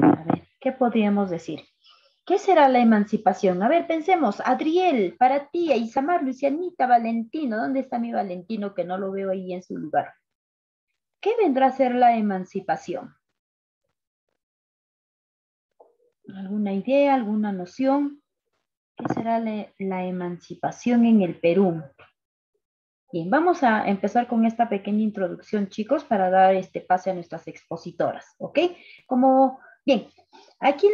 A ver, ¿qué podríamos decir? ¿Qué será la emancipación? A ver, pensemos, Adriel, para ti, Isamar, Lucianita, Valentino, ¿dónde está mi Valentino que no lo veo ahí en su lugar? ¿Qué vendrá a ser la emancipación? ¿Alguna idea, alguna noción? ¿Qué será la emancipación en el Perú? Bien, vamos a empezar con esta pequeña introducción, chicos, para dar este pase a nuestras expositoras, ¿ok? Bien, aquí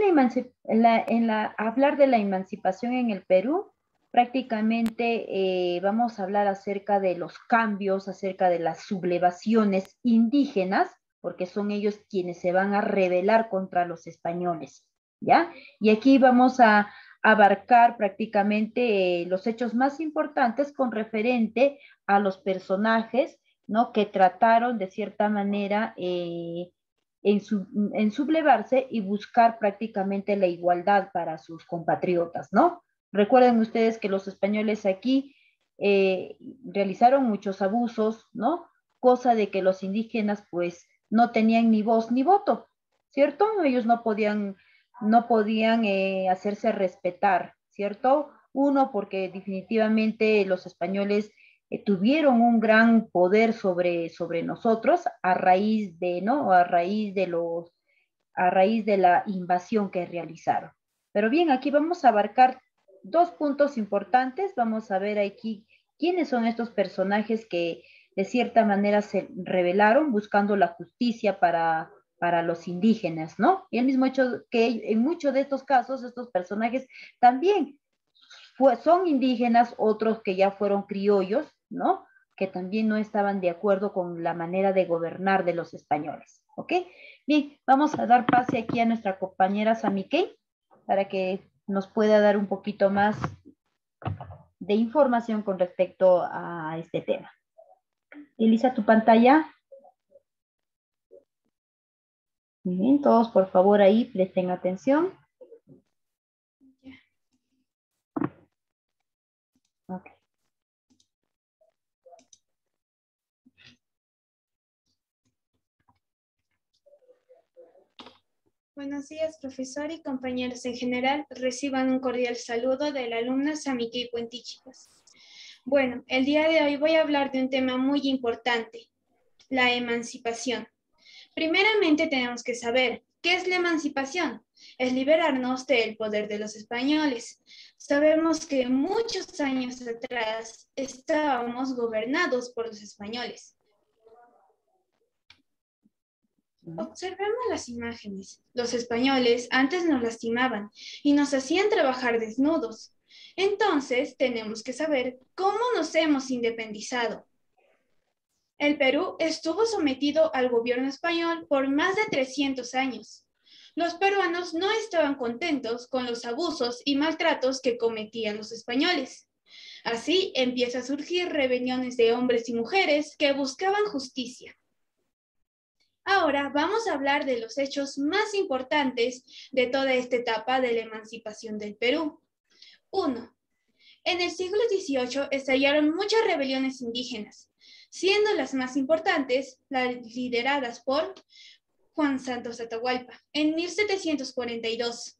hablar de la emancipación en el Perú, prácticamente vamos a hablar acerca de los cambios, acerca de las sublevaciones indígenas, porque son ellos quienes se van a rebelar contra los españoles, ¿ya? Y aquí vamos a abarcar prácticamente los hechos más importantes con referente a los personajes, ¿no? Que trataron de cierta manera en sublevarse y buscar prácticamente la igualdad para sus compatriotas, ¿no? Recuerden ustedes que los españoles aquí realizaron muchos abusos, ¿no? Cosa de que los indígenas pues no tenían ni voz ni voto, ¿cierto? Ellos no podían hacerse respetar, ¿cierto? Uno, porque definitivamente los españoles tuvieron un gran poder sobre nosotros a raíz de, ¿no? A raíz de la invasión que realizaron. Pero bien, aquí vamos a abarcar dos puntos importantes. Vamos a ver aquí quiénes son estos personajes que de cierta manera se rebelaron buscando la justicia para los indígenas, ¿no? Y el mismo hecho que en muchos de estos casos, estos personajes también son indígenas, otros que ya fueron criollos, ¿no? Que también no estaban de acuerdo con la manera de gobernar de los españoles, ¿ok? Bien, vamos a dar pase aquí a nuestra compañera Samiquey para que nos pueda dar un poquito más de información con respecto a este tema. Elisa, tu pantalla. Muy bien, todos por favor ahí presten atención. Ok. Buenos días, profesor y compañeros en general. Reciban un cordial saludo de la alumna Samiquey Puentichicas. Bueno, el día de hoy voy a hablar de un tema muy importante, la emancipación. Primeramente tenemos que saber, ¿qué es la emancipación? Es liberarnos del poder de los españoles. Sabemos que muchos años atrás estábamos gobernados por los españoles. Observemos las imágenes. Los españoles antes nos lastimaban y nos hacían trabajar desnudos. Entonces, tenemos que saber cómo nos hemos independizado. El Perú estuvo sometido al gobierno español por más de 300 años. Los peruanos no estaban contentos con los abusos y maltratos que cometían los españoles. Así empiezan a surgir rebeliones de hombres y mujeres que buscaban justicia. Ahora vamos a hablar de los hechos más importantes de toda esta etapa de la emancipación del Perú. 1. En el siglo XVIII estallaron muchas rebeliones indígenas, siendo las más importantes las lideradas por Juan Santos Atahualpa en 1742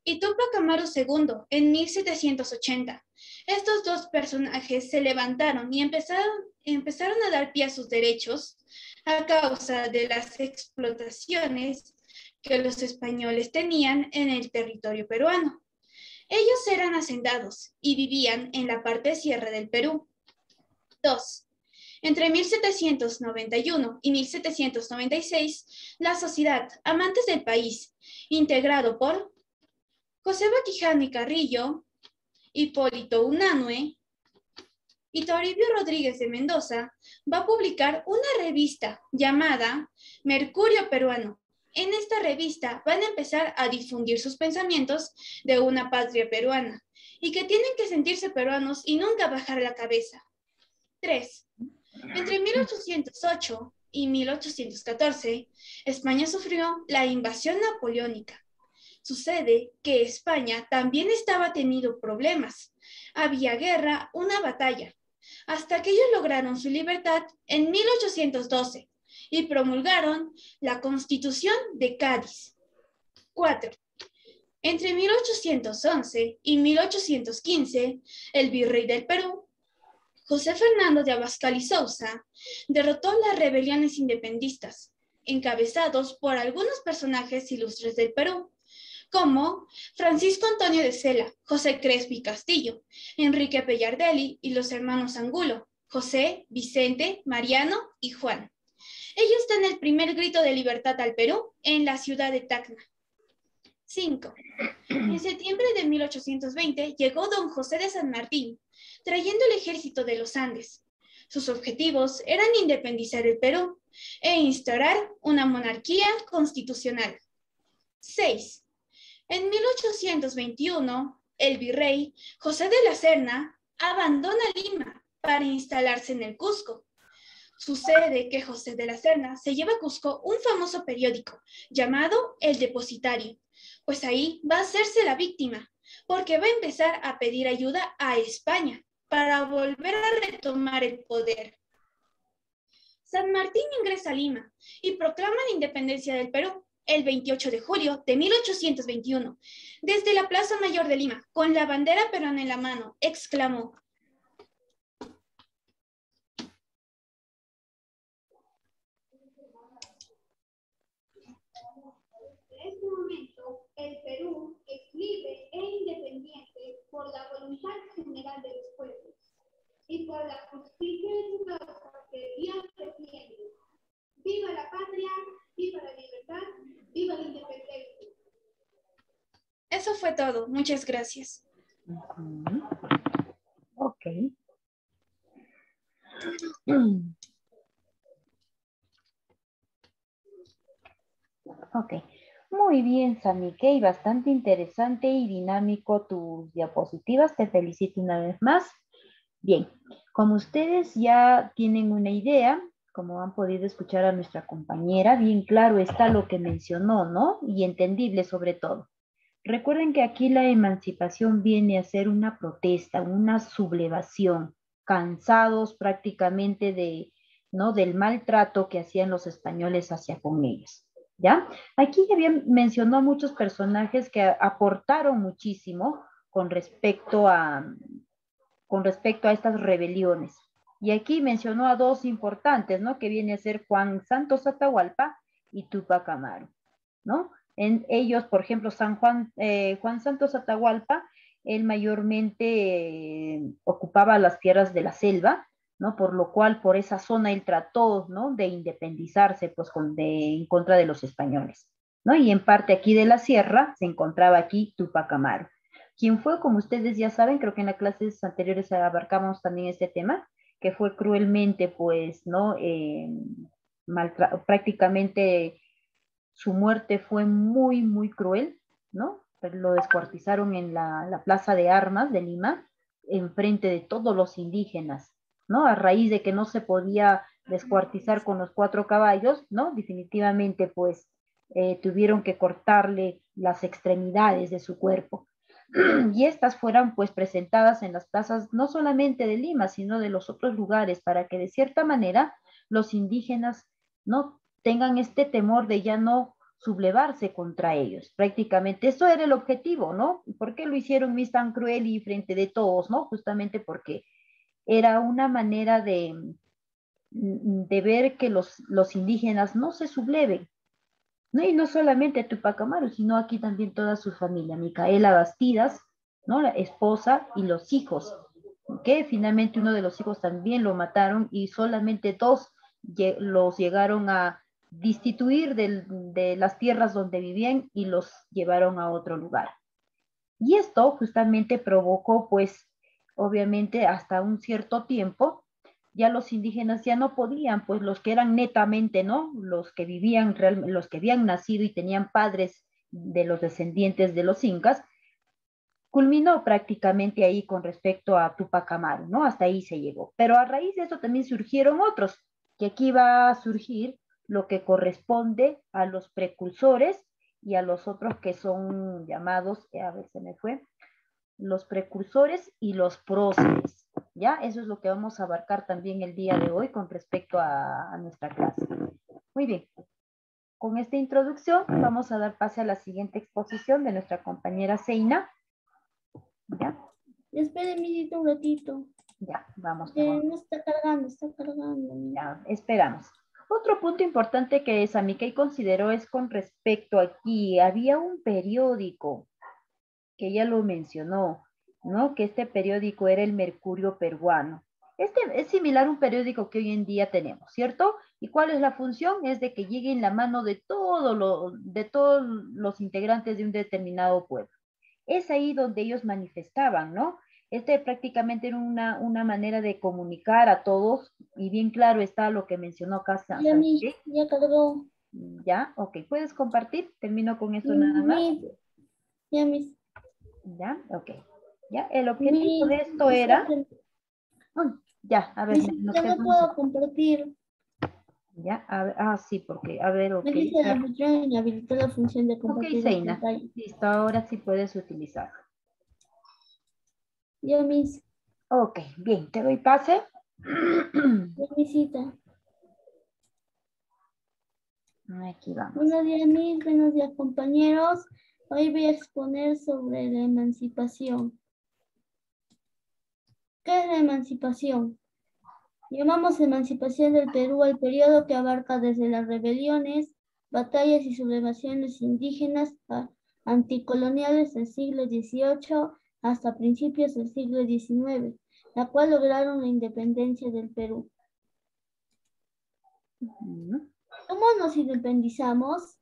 y Túpac Amaru II en 1780. Estos dos personajes se levantaron y empezaron a dar pie a sus derechos a causa de las explotaciones que los españoles tenían en el territorio peruano. Ellos eran hacendados y vivían en la parte sierra del Perú. 2. Entre 1791 y 1796, la sociedad Amantes del País, integrado por José Baquijano y Carrillo, Hipólito Unanue y Toribio Rodríguez de Mendoza, va a publicar una revista llamada Mercurio Peruano. En esta revista van a empezar a difundir sus pensamientos de una patria peruana y que tienen que sentirse peruanos y nunca bajar la cabeza. 3. Entre 1808 y 1814, España sufrió la invasión napoleónica. Sucede que España también estaba teniendo problemas. Había guerra, una batalla, hasta que ellos lograron su libertad en 1812 y promulgaron la Constitución de Cádiz. 4. Entre 1811 y 1815, el virrey del Perú, José Fernando de Abascal y Sousa, derrotó las rebeliones independistas, encabezados por algunos personajes ilustres del Perú, como Francisco Antonio de Cela, José Crespi Castillo, Enrique Pellardelli y los hermanos Angulo, José, Vicente, Mariano y Juan. Ellos dan el primer grito de libertad al Perú en la ciudad de Tacna. 5. En septiembre de 1820 llegó don José de San Martín, trayendo el ejército de los Andes. Sus objetivos eran independizar el Perú e instaurar una monarquía constitucional. 6. En 1821, el virrey José de la Serna abandona Lima para instalarse en el Cusco. Sucede que José de la Serna se lleva a Cusco un famoso periódico llamado El Depositario, pues ahí va a hacerse la víctima, porque va a empezar a pedir ayuda a España para volver a retomar el poder. San Martín ingresa a Lima y proclama la independencia del Perú el 28 de julio de 1821. Desde la Plaza Mayor de Lima, con la bandera peruana en la mano, exclamó: en este momento, el Perú es libre e independiente por la voluntad general de los pueblos y por la justicia de su causa que Dios defiende. ¡Viva la patria! ¡Viva la libertad! ¡Viva la independencia! Eso fue todo. Muchas gracias. Ok. Ok. Muy bien, Samikey. Bastante interesante y dinámico tus diapositivas. Te felicito una vez más. Bien, como ustedes ya tienen una idea, como han podido escuchar a nuestra compañera, bien claro está lo que mencionó, ¿no? Y entendible sobre todo. Recuerden que aquí la emancipación viene a ser una protesta, una sublevación, cansados prácticamente de, ¿no? Del maltrato que hacían los españoles hacia con ellos, ¿ya? Aquí ya bien mencionó muchos personajes que aportaron muchísimo con respecto a estas rebeliones. Y aquí mencionó a dos importantes, ¿no? Que viene a ser Juan Santos Atahualpa y Tupac Amaru, ¿no? En ellos, por ejemplo, Juan Santos Atahualpa, él mayormente ocupaba las tierras de la selva, ¿no? Por lo cual, por esa zona él trató, ¿no? De independizarse, pues, en contra de los españoles, ¿no? Y en parte aquí de la sierra se encontraba aquí Tupac Amaru, quien fue, como ustedes ya saben, creo que en las clases anteriores abarcamos también este tema, que fue cruelmente, pues, ¿no? Prácticamente su muerte fue muy, muy cruel, ¿no? Lo descuartizaron en la Plaza de Armas de Lima, enfrente de todos los indígenas, ¿no? A raíz de que no se podía descuartizar con los 4 caballos, ¿no? Definitivamente, pues, tuvieron que cortarle las extremidades de su cuerpo. Y estas fueran pues presentadas en las plazas no solamente de Lima, sino de los otros lugares, para que de cierta manera los indígenas no tengan este temor de ya no sublevarse contra ellos. Prácticamente eso era el objetivo, ¿no? ¿Por qué lo hicieron mis tan cruel y frente de todos, ¿no? Justamente porque era una manera de ver que los indígenas no se subleven, ¿no? Y no solamente Tupac Amaru, sino aquí también toda su familia, Micaela Bastidas, ¿no? La esposa y los hijos, que finalmente uno de los hijos también lo mataron y solamente 2 los llegaron a destituir de las tierras donde vivían y los llevaron a otro lugar. Y esto justamente provocó, pues, obviamente hasta un cierto tiempo, ya los indígenas ya no podían, pues los que eran netamente, ¿no? Los que vivían, los que habían nacido y tenían padres de los descendientes de los incas, culminó prácticamente ahí con respecto a Tupac Amaru, ¿no? Hasta ahí se llegó. Pero a raíz de eso también surgieron otros, que aquí va a surgir lo que corresponde a los precursores y a los otros que son llamados, a ver, se me fue, los precursores y los próceres, ¿ya? Eso es lo que vamos a abarcar también el día de hoy con respecto a nuestra clase. Muy bien. con esta introducción vamos a dar pase a la siguiente exposición de nuestra compañera Seina. ¿Ya? Espere, mijito, un ratito. Ya, vamos. No está cargando, está cargando. Ya, esperamos. Otro punto importante que Samikey consideró es con respecto aquí, había un periódico que ella lo mencionó, ¿no? Que este periódico era el Mercurio Peruano. Este es similar a un periódico que hoy en día tenemos, ¿cierto? ¿Y cuál es la función? Es de que llegue en la mano de todos los integrantes de un determinado pueblo. Es ahí donde ellos manifestaban, ¿no? Este prácticamente era una manera de comunicar a todos, y bien claro está lo que mencionó Casa. Ya cargó. Ya, ok. ¿Puedes compartir? Termino con eso nada más. Ya, mis. Ya, ok. Ya, el objetivo de esto era... ya, a ver. Ya no puedo compartir. Ya, a ver, sí, porque, a ver, ok. Me dice la función y habilitó la función de compartir. Ok, Seina. Listo, ahora sí puedes utilizarlo. Ya, mis. Ok, bien, te doy pase. Ya, misita. Aquí vamos. Buenos días, mis. Buenos días, compañeros. Hoy voy a exponer sobre la emancipación. ¿Qué es la emancipación? Llamamos emancipación del Perú al periodo que abarca desde las rebeliones, batallas y sublevaciones indígenas anticoloniales del siglo XVIII hasta principios del siglo XIX, la cual lograron la independencia del Perú. ¿Cómo nos independizamos?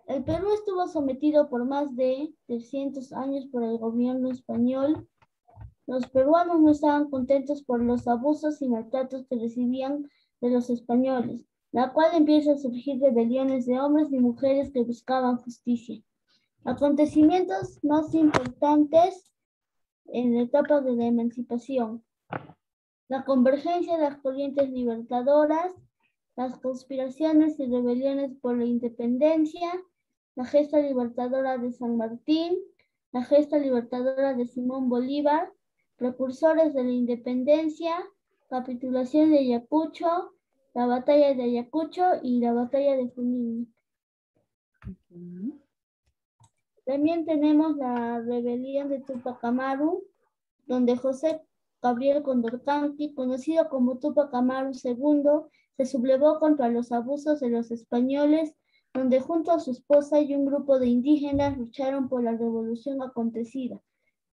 El Perú estuvo sometido por más de 300 años por el gobierno español. Los peruanos no estaban contentos por los abusos y maltratos que recibían de los españoles, la cual empieza a surgir rebeliones de hombres y mujeres que buscaban justicia. Acontecimientos más importantes en la etapa de la emancipación: la convergencia de las corrientes libertadoras, las conspiraciones y rebeliones por la independencia, la gesta libertadora de San Martín, la gesta libertadora de Simón Bolívar, precursores de la independencia, capitulación de Ayacucho, la batalla de Ayacucho y la batalla de Junín. También tenemos la rebelión de Tupac Amaru, donde José Gabriel Condorcanqui, conocido como Tupac Amaru II, se sublevó contra los abusos de los españoles, donde junto a su esposa y un grupo de indígenas lucharon por la revolución acontecida.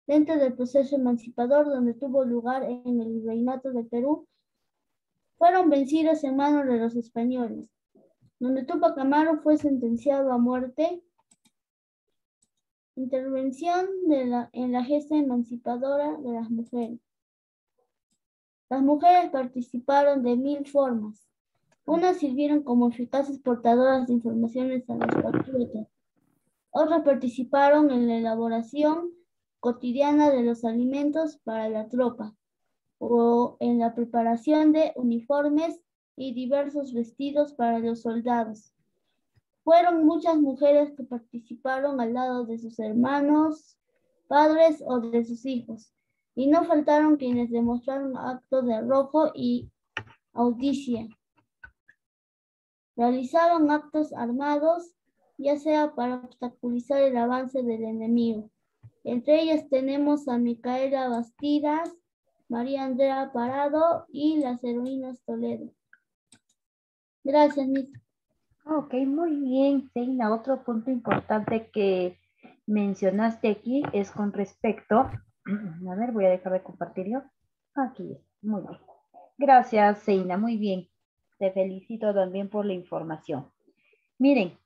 Dentro del proceso emancipador donde tuvo lugar en el Virreinato de Perú, fueron vencidos en manos de los españoles, donde Tupac Amaru fue sentenciado a muerte. Intervención en la gesta emancipadora de las mujeres. Las mujeres participaron de 1000 formas. Unas sirvieron como eficaces portadoras de informaciones a los patriotas. Otras participaron en la elaboración cotidiana de los alimentos para la tropa, o en la preparación de uniformes y diversos vestidos para los soldados. Fueron muchas mujeres que participaron al lado de sus hermanos, padres o de sus hijos, y no faltaron quienes demostraron actos de arrojo y audacia. Realizaron actos armados, ya sea para obstaculizar el avance del enemigo. Entre ellas tenemos a Micaela Bastidas, María Andrea Parado y las heroínas Toledo. Gracias, Miss. Ok, muy bien, Seina. Otro punto importante que mencionaste aquí es con respecto, a ver, voy a dejar de compartir yo. Aquí, muy bien. Gracias, Seina, muy bien. Te felicito también por la información. Miren,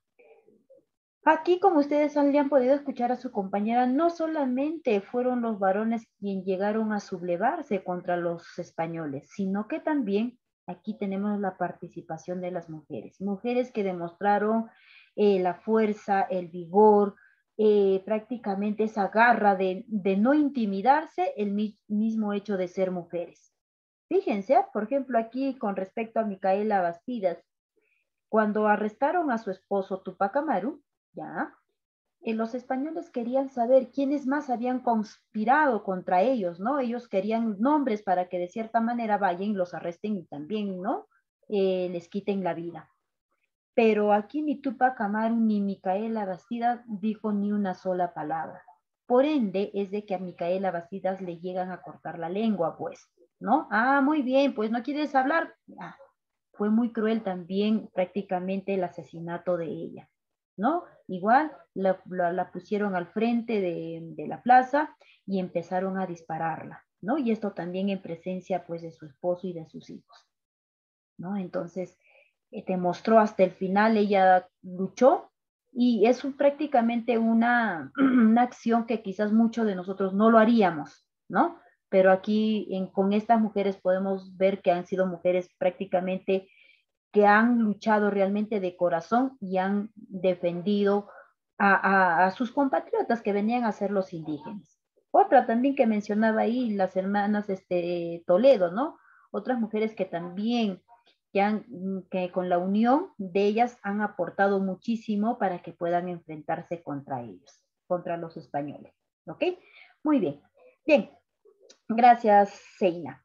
aquí como ustedes le han podido escuchar a su compañera, no solamente fueron los varones quienes llegaron a sublevarse contra los españoles, sino que también aquí tenemos la participación de las mujeres. Mujeres que demostraron la fuerza, el vigor, prácticamente esa garra de no intimidarse, el mismo hecho de ser mujeres. Fíjense, por ejemplo, aquí con respecto a Micaela Bastidas, cuando arrestaron a su esposo Tupac Amaru, ya, los españoles querían saber quiénes más habían conspirado contra ellos, ¿no? Ellos querían nombres para que de cierta manera vayan y los arresten y también, ¿no? Les quiten la vida. pero aquí ni Tupac Amaru ni Micaela Bastidas dijo ni una sola palabra. Por ende, es de que a Micaela Bastidas le llegan a cortar la lengua, pues, ¿no? Ah, muy bien, pues no quieres hablar. Ah, fue muy cruel también prácticamente el asesinato de ella, ¿no? Igual la pusieron al frente de la plaza y empezaron a dispararla, ¿no? Y esto también en presencia, pues, de su esposo y de sus hijos, ¿no? Entonces, demostró hasta el final, ella luchó y es prácticamente una acción que quizás muchos de nosotros no lo haríamos, ¿no? Pero aquí con estas mujeres podemos ver que han sido mujeres prácticamente que han luchado realmente de corazón y han defendido a sus compatriotas que venían a ser los indígenas. Otra también que mencionaba ahí, las hermanas Toledo, ¿no? Otras mujeres que también que con la unión de ellas han aportado muchísimo para que puedan enfrentarse contra ellos, contra los españoles. ¿Ok? Muy bien. Bien, gracias, Seina.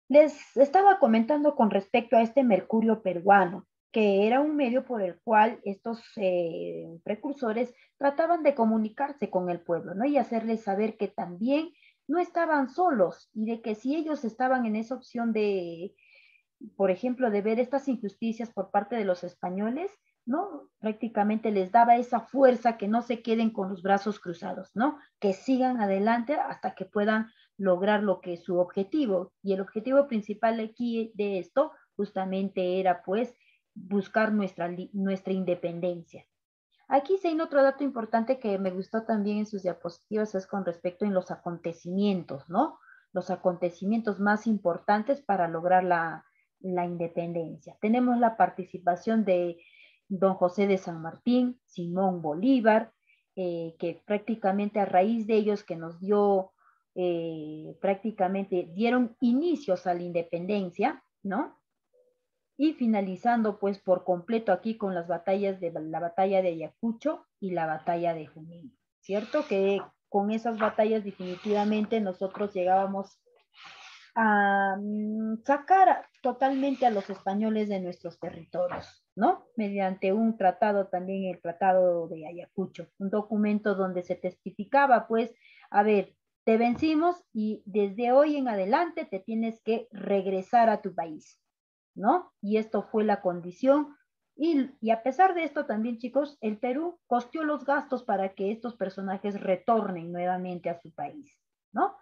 Les estaba comentando con respecto a este mercurio peruano, que era un medio por el cual estos precursores trataban de comunicarse con el pueblo, ¿no? Y hacerles saber que también no estaban solos y de que si ellos estaban en esa opción de, por ejemplo, de ver estas injusticias por parte de los españoles, ¿no? Prácticamente les daba esa fuerza que no se queden con los brazos cruzados, ¿no? Que sigan adelante hasta que puedan lograr lo que es su objetivo. Y el objetivo principal aquí de esto justamente era pues buscar nuestra independencia. Aquí se hay otro dato importante que me gustó también en sus diapositivas, es con respecto en los acontecimientos, ¿no? Los acontecimientos más importantes para lograr la independencia. Tenemos la participación de don José de San Martín, Simón Bolívar, que prácticamente a raíz de ellos que nos dio, prácticamente dieron inicios a la independencia, ¿no? Y finalizando pues por completo aquí con las batallas de la batalla de Ayacucho y la batalla de Junín, ¿cierto? Que con esas batallas definitivamente nosotros llegábamos a sacar totalmente a los españoles de nuestros territorios, ¿no? Mediante un tratado también, el Tratado de Ayacucho, un documento donde se testificaba, pues, a ver, te vencimos y desde hoy en adelante te tienes que regresar a tu país, ¿no? Y esto fue la condición. Y a pesar de esto también, chicos, el Perú costeó los gastos para que estos personajes retornen nuevamente a su país, ¿no?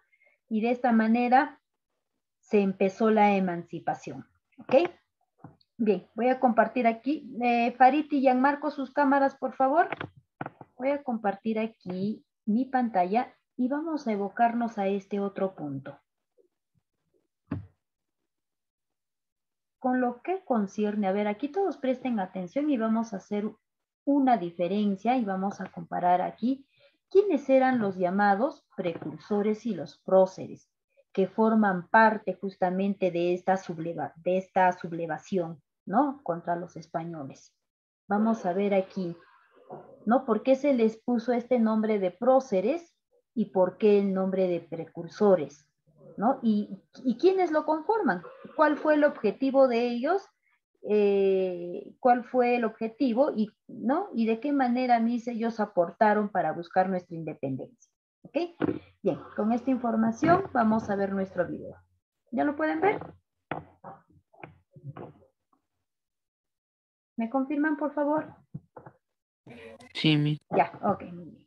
Y de esta manera se empezó la emancipación, ¿ok? Bien, voy a compartir aquí. Farid y Gianmarco, sus cámaras, por favor. Voy a compartir aquí mi pantalla y vamos a evocarnos a este otro punto. Con lo que concierne, a ver, aquí todos presten atención y vamos a hacer una diferencia y vamos a comparar aquí quiénes eran los llamados precursores y los próceres, que forman parte justamente de esta sublevación, ¿no? Contra los españoles. Vamos a ver aquí, ¿no? ¿Por qué se les puso este nombre de próceres y por qué el nombre de precursores? ¿No? ¿Y quiénes lo conforman? ¿Cuál fue el objetivo de ellos? ¿Cuál fue el objetivo? ¿No? ¿Y de qué manera ellos aportaron para buscar nuestra independencia? ¿Ok? Bien, con esta información vamos a ver nuestro video. ¿Ya lo pueden ver? ¿Me confirman, por favor? Sí, mi. Ya, ok, muy bien.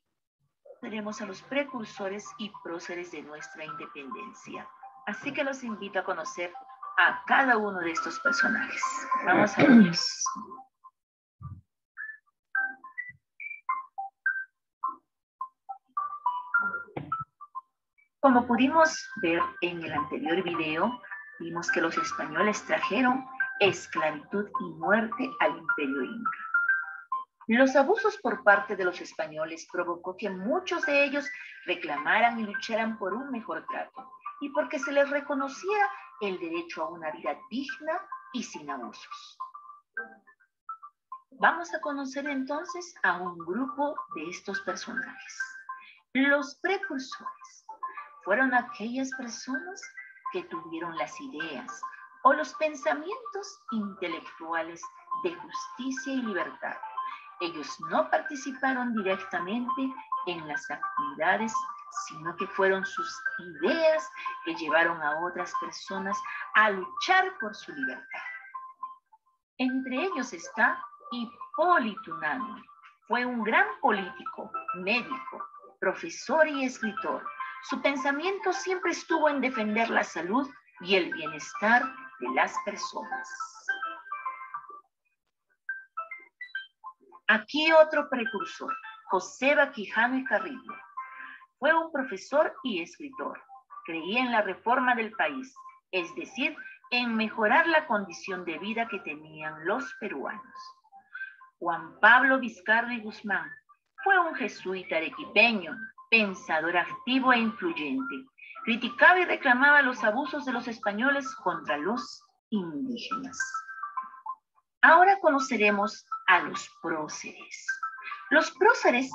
Tenemos a los precursores y próceres de nuestra independencia. Así que los invito a conocer a cada uno de estos personajes. Vamos a verlos. Como pudimos ver en el anterior video, vimos que los españoles trajeron esclavitud y muerte al Imperio Inca. Los abusos por parte de los españoles provocó que muchos de ellos reclamaran y lucharan por un mejor trato y porque se les reconociera el derecho a una vida digna y sin abusos. Vamos a conocer entonces a un grupo de estos personajes. Los precursores fueron aquellas personas que tuvieron las ideas o los pensamientos intelectuales de justicia y libertad. Ellos no participaron directamente en las actividades, sino que fueron sus ideas que llevaron a otras personas a luchar por su libertad. Entre ellos está Hipólito Unanue. Fue un gran político, médico, profesor y escritor. Su pensamiento siempre estuvo en defender la salud y el bienestar de las personas. Aquí otro precursor, José Baquijano y Carrillo. Fue un profesor y escritor. Creía en la reforma del país, es decir, en mejorar la condición de vida que tenían los peruanos. Juan Pablo Vizcarra y Guzmán fue un jesuita arequipeño, pensador activo e influyente. Criticaba y reclamaba los abusos de los españoles contra los indígenas. Ahora conoceremos a los próceres. Los próceres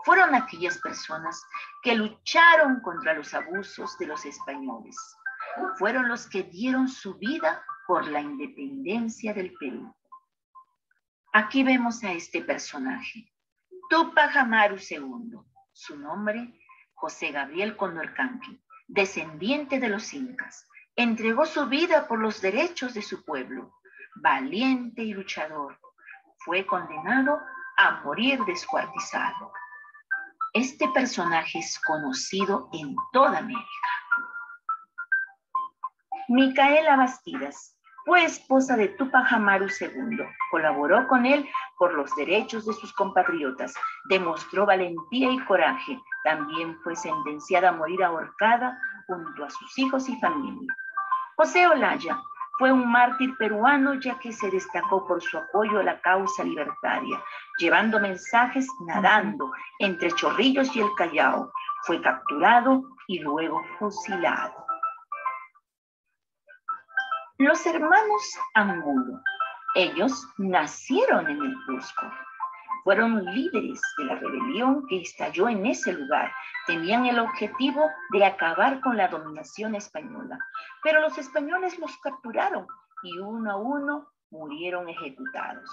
fueron aquellas personas que lucharon contra los abusos de los españoles. Fueron los que dieron su vida por la independencia del Perú. Aquí vemos a este personaje, Tupac Amaru II. Su nombre, José Gabriel Condorcanqui, descendiente de los incas. Entregó su vida por los derechos de su pueblo. Valiente y luchador. Fue condenado a morir descuartizado. Este personaje es conocido en toda América. Micaela Bastidas fue esposa de Tupac Amaru II. Colaboró con él por los derechos de sus compatriotas. Demostró valentía y coraje. También fue sentenciada a morir ahorcada junto a sus hijos y familia. José Olaya fue un mártir peruano ya que se destacó por su apoyo a la causa libertaria, llevando mensajes nadando entre Chorrillos y el Callao. Fue capturado y luego fusilado. Los hermanos Angulo, ellos nacieron en el Cusco. Fueron líderes de la rebelión que estalló en ese lugar. Tenían el objetivo de acabar con la dominación española. Pero los españoles los capturaron y uno a uno murieron ejecutados.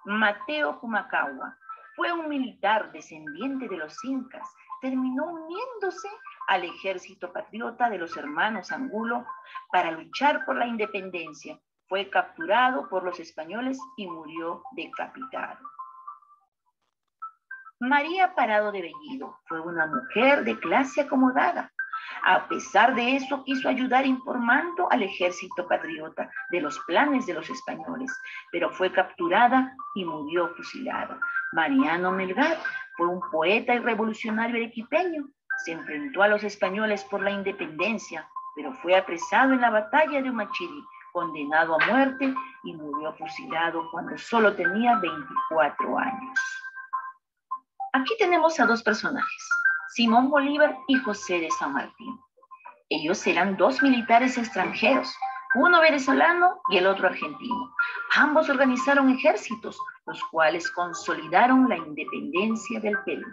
Mateo Pumacahua fue un militar descendiente de los incas. Terminó uniéndose al ejército patriota de los hermanos Angulo para luchar por la independencia. Fue capturado por los españoles y murió decapitado. María Parado de Bellido fue una mujer de clase acomodada. A pesar de eso, quiso ayudar informando al ejército patriota de los planes de los españoles, pero fue capturada y murió fusilada. Mariano Melgar fue un poeta y revolucionario arequipeño. Se enfrentó a los españoles por la independencia, pero fue apresado en la batalla de Humachiri, condenado a muerte y murió fusilado cuando solo tenía 24 años. Aquí tenemos a dos personajes, Simón Bolívar y José de San Martín. Ellos eran dos militares extranjeros, uno venezolano y el otro argentino. Ambos organizaron ejércitos, los cuales consolidaron la independencia del Perú.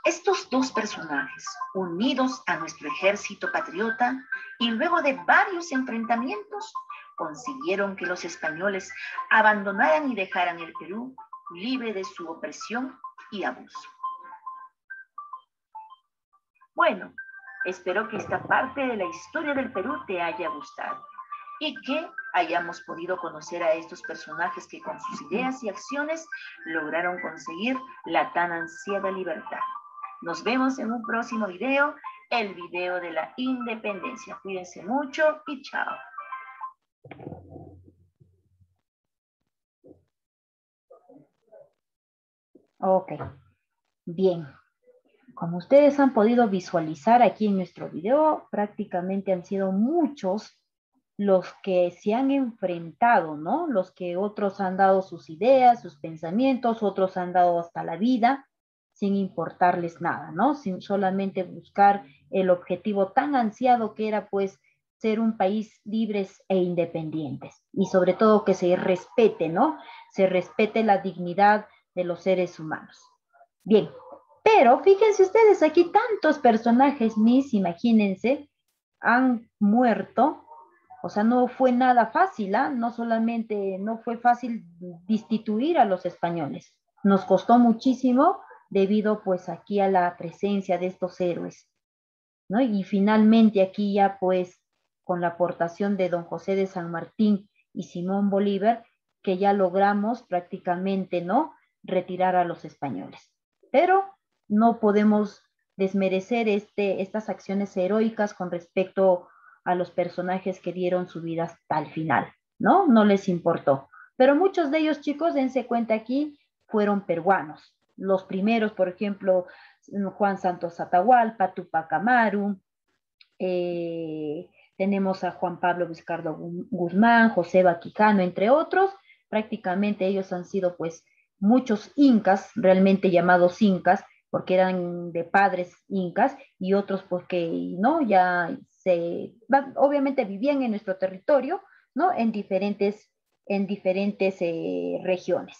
Estos dos personajes, unidos a nuestro ejército patriota y luego de varios enfrentamientos, consiguieron que los españoles abandonaran y dejaran el Perú libre de su opresión y abuso. Bueno, espero que esta parte de la historia del Perú te haya gustado y que hayamos podido conocer a estos personajes que con sus ideas y acciones lograron conseguir la tan ansiada libertad. Nos vemos en un próximo video, el video de la independencia. Cuídense mucho y chao. Ok, bien. Como ustedes han podido visualizar aquí en nuestro video, prácticamente han sido muchos los que se han enfrentado, ¿no? Los que otros han dado sus ideas, sus pensamientos, otros han dado hasta la vida, sin importarles nada, ¿no? Sin solamente buscar el objetivo tan ansiado que era, pues, ser un país libres e independientes. Y sobre todo que se respete, ¿no? Se respete la dignidad de los seres humanos. Bien, pero fíjense ustedes, aquí tantos personajes, imagínense, han muerto, O sea, no fue nada fácil, ¿ah? No solamente, no fue fácil destituir a los españoles. Nos costó muchísimo debido pues aquí a la presencia de estos héroes, ¿no? Y finalmente aquí ya pues con la aportación de don José de San Martín y Simón Bolívar, que ya logramos prácticamente, ¿no? Retirar a los españoles. Pero no podemos desmerecer estas acciones heroicas con respecto a los personajes que dieron su vida hasta el final, ¿no? No les importó. Pero muchos de ellos, chicos, dense cuenta aquí, fueron peruanos. Los primeros, por ejemplo, Juan Santos Atahualpa, Tupac Amaru, tenemos a Juan Pablo Vizcardo Guzmán, José Vaquijano, entre otros. Prácticamente ellos han sido pues muchos incas, realmente llamados incas, porque eran de padres incas, y otros porque no, ya obviamente vivían en nuestro territorio, ¿no? En diferentes regiones.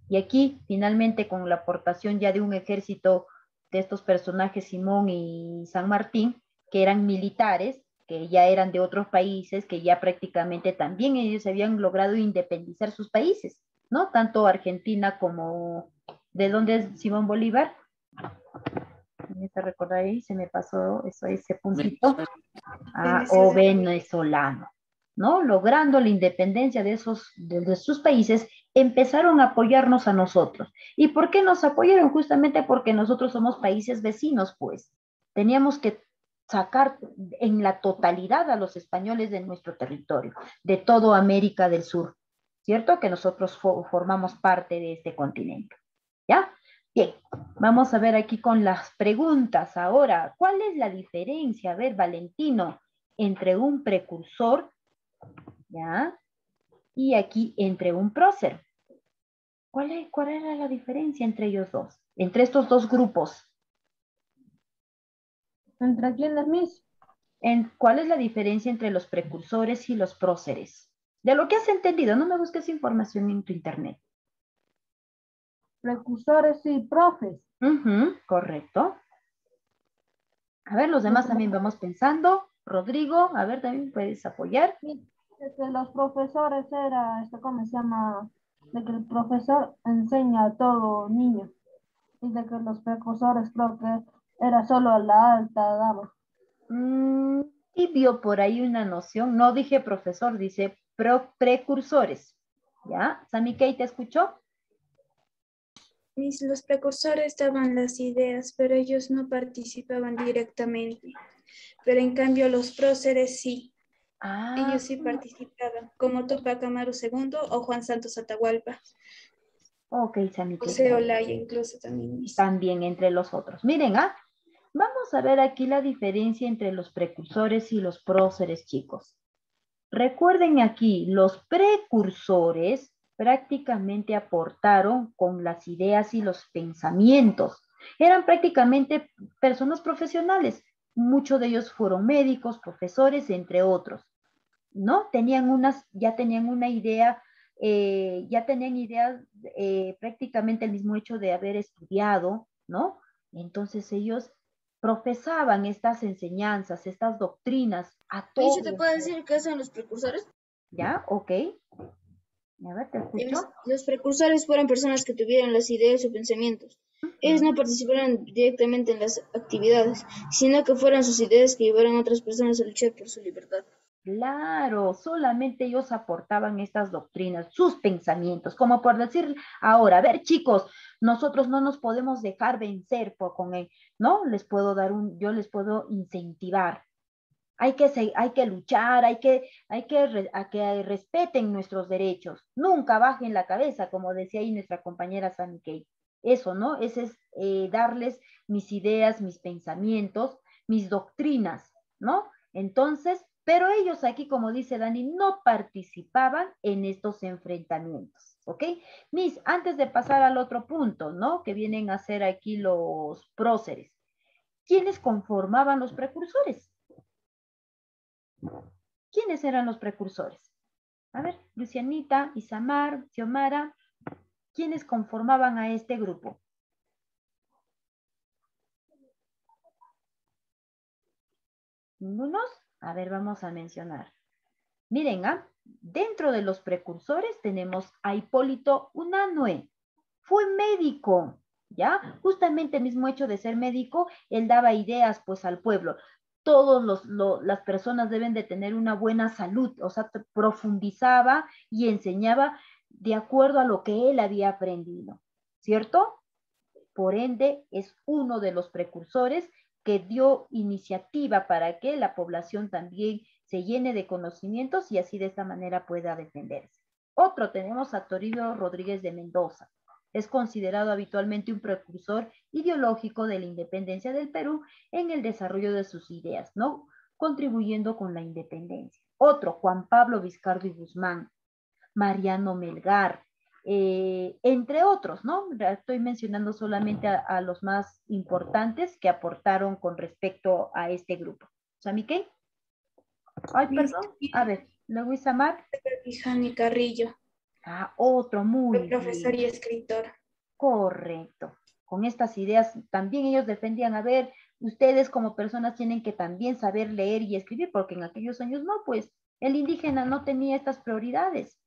Y aquí, finalmente, con la aportación ya de un ejército de estos personajes, Simón y San Martín, que eran militares, que ya eran de otros países, que ya prácticamente también ellos habían logrado independizar sus países, ¿no? Tanto Argentina como, ¿de dónde es Simón Bolívar? Me recordar ahí, se me pasó ese puntito. O venezolano, ¿no? Logrando la independencia de sus países, empezaron a apoyarnos a nosotros. ¿Y por qué nos apoyaron? Justamente porque nosotros somos países vecinos, pues. Teníamos que sacar en la totalidad a los españoles de nuestro territorio, de toda América del Sur, ¿cierto? Que nosotros formamos parte de este continente, ¿ya? Bien, vamos a ver aquí con las preguntas ahora. ¿Cuál es la diferencia, a ver, Valentino, entre un precursor, ¿ya? Y aquí entre un prócer? ¿Cuál era la diferencia entre ellos dos? Entre estos dos grupos. ¿Entre quiénes, Miss? ¿Cuál es la diferencia entre los precursores y los próceres? De lo que has entendido, no me busques información en tu internet. Precursores y profes. Correcto. A ver, los demás también vamos pensando. Rodrigo, a ver, también puedes apoyar. Los profesores era, ¿cómo se llama? De que el profesor enseña a todo niño. Y de que los precursores creo que era solo a la alta dama. Y vio por ahí una noción, no dije profesor, dice precursores. ¿Ya? Sami Kei, ¿te escuchó? Los precursores daban las ideas, pero ellos no participaban directamente. Pero en cambio los próceres sí. Ellos sí participaban, como Tupac Amaru II o Juan Santos Atahualpa. Ok, Sami Kei. José Olaya incluso también. También entre los otros. Miren, vamos a ver aquí la diferencia entre los precursores y los próceres, chicos. Recuerden aquí, los precursores prácticamente aportaron con las ideas y los pensamientos. Eran prácticamente personas profesionales. Muchos de ellos fueron médicos, profesores, entre otros, ¿no? Ya tenían una idea, ya tenían ideas, prácticamente el mismo hecho de haber estudiado, ¿no? Entonces ellos profesaban estas enseñanzas, estas doctrinas a todos. ¿Yo te puedo decir qué son los precursores? ¿Ya? Ok. A ver, te escucho. Los precursores fueron personas que tuvieron las ideas o pensamientos. Ellos no participaron directamente en las actividades, sino que fueron sus ideas que llevaron a otras personas a luchar por su libertad. Claro, solamente ellos aportaban estas doctrinas, sus pensamientos, como por decir ahora, a ver chicos, nosotros no nos podemos dejar vencer con él, ¿no? Yo les puedo incentivar. Hay que luchar, a que respeten nuestros derechos. Nunca bajen la cabeza, como decía ahí nuestra compañera Sami Kei. Eso, ¿no? Ese es darles mis ideas, mis pensamientos, mis doctrinas, ¿no? Entonces, pero ellos aquí, como dice Dani, no participaban en estos enfrentamientos, ¿ok? Miss, antes de pasar al otro punto, ¿no? Que vienen a ser aquí los próceres. ¿Quiénes conformaban los precursores? ¿Quiénes eran los precursores? A ver, Lucianita, Isamar, Xiomara, ¿quiénes conformaban a este grupo? ¿Ningunos? A ver, vamos a mencionar. Miren, dentro de los precursores tenemos a Hipólito Unanue. Fue médico, ¿ya? Justamente el mismo hecho de ser médico, él daba ideas pues al pueblo. Todas las personas deben de tener una buena salud, o sea, profundizaba y enseñaba de acuerdo a lo que él había aprendido, ¿cierto? Por ende, es uno de los precursores que dio iniciativa para que la población también se llene de conocimientos y así de esta manera pueda defenderse. Otro tenemos a Toribio Rodríguez de Mendoza. Es considerado habitualmente un precursor ideológico de la independencia del Perú en el desarrollo de sus ideas, ¿no? Contribuyendo con la independencia. Otro, Juan Pablo Vizcardo y Guzmán, Mariano Melgar, entre otros, ¿no? Estoy mencionando solamente a los más importantes que aportaron con respecto a este grupo. ¿Samiqué? Ay, perdón. A ver, luego Isamar. Jani Carrillo. Otro, muy bien. Profesor y escritor. Correcto. Con estas ideas también ellos defendían, a ver, ustedes como personas tienen que también saber leer y escribir, porque en aquellos años no, pues el indígena no tenía estas prioridades,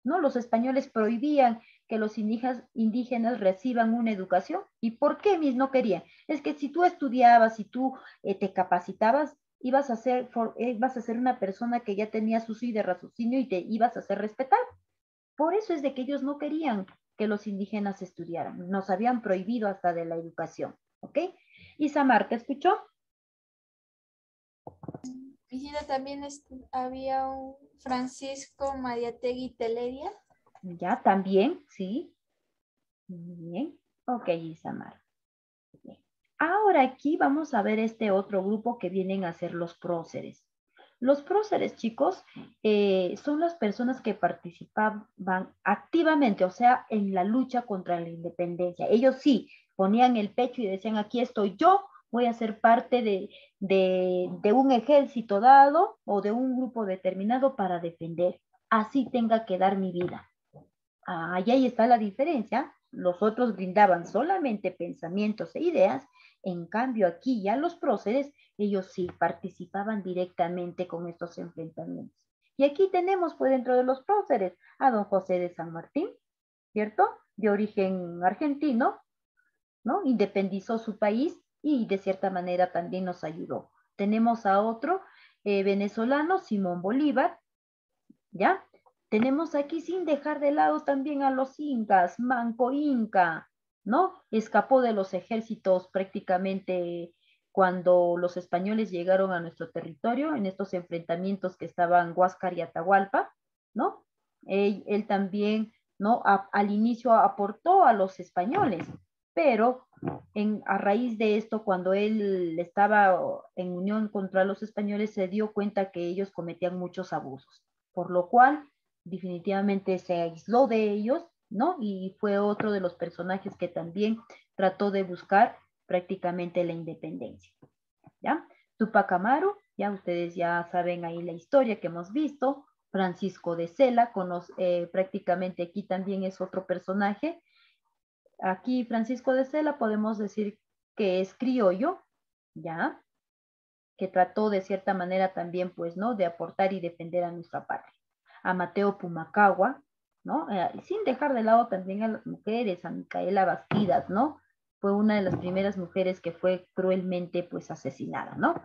¿no? Los españoles prohibían que los indígenas reciban una educación. ¿Y por qué mis no querían? Es que si tú estudiabas, si tú te capacitabas, ibas a ser una persona que ya tenía su sí de raciocinio y te ibas a hacer respetar. Por eso es de que ellos no querían que los indígenas estudiaran. Nos habían prohibido hasta de la educación, ¿ok? Isamar, ¿te escuchó? Visita también había un Francisco Mariátegui Teleria. Ya, también, sí. Muy bien. Ok, Isamar. Bien. Ahora aquí vamos a ver este otro grupo que vienen a ser los próceres. Los próceres, chicos, son las personas que participaban activamente, o sea, en la lucha contra la independencia. Ellos sí ponían el pecho y decían, aquí estoy yo, voy a ser parte de un ejército dado o de un grupo determinado para defender. Así tenga que dar mi vida. Y ahí está la diferencia. Los otros brindaban solamente pensamientos e ideas. En cambio, aquí ya los próceres, ellos sí participaban directamente con estos enfrentamientos. Y aquí tenemos, pues, dentro de los próceres, a don José de San Martín, ¿cierto? De origen argentino, ¿no? Independizó su país y de cierta manera también nos ayudó. Tenemos a otro venezolano, Simón Bolívar, ¿ya? Tenemos aquí sin dejar de lado también a los incas, Manco Inca, ¿no? Escapó de los ejércitos prácticamente cuando los españoles llegaron a nuestro territorio, en estos enfrentamientos que estaban Huáscar y Atahualpa, ¿no? Él también, ¿no? Al inicio aportó a los españoles, pero a raíz de esto, cuando él estaba en unión contra los españoles, se dio cuenta que ellos cometían muchos abusos, por lo cual definitivamente se aisló de ellos, ¿no? Y fue otro de los personajes que también trató de buscar prácticamente la independencia, ¿ya? Tupac Amaru, ya ustedes ya saben ahí la historia que hemos visto. Francisco de Sela, prácticamente aquí también es otro personaje. Aquí Francisco de Sela podemos decir que es criollo, ¿ya? Que trató de cierta manera también, pues, ¿no? De aportar y defender a nuestra patria. A Mateo Pumacagua, ¿no? Sin dejar de lado también a las mujeres, a Micaela Bastidas, ¿no? Fue una de las primeras mujeres que fue cruelmente, pues, asesinada, ¿no?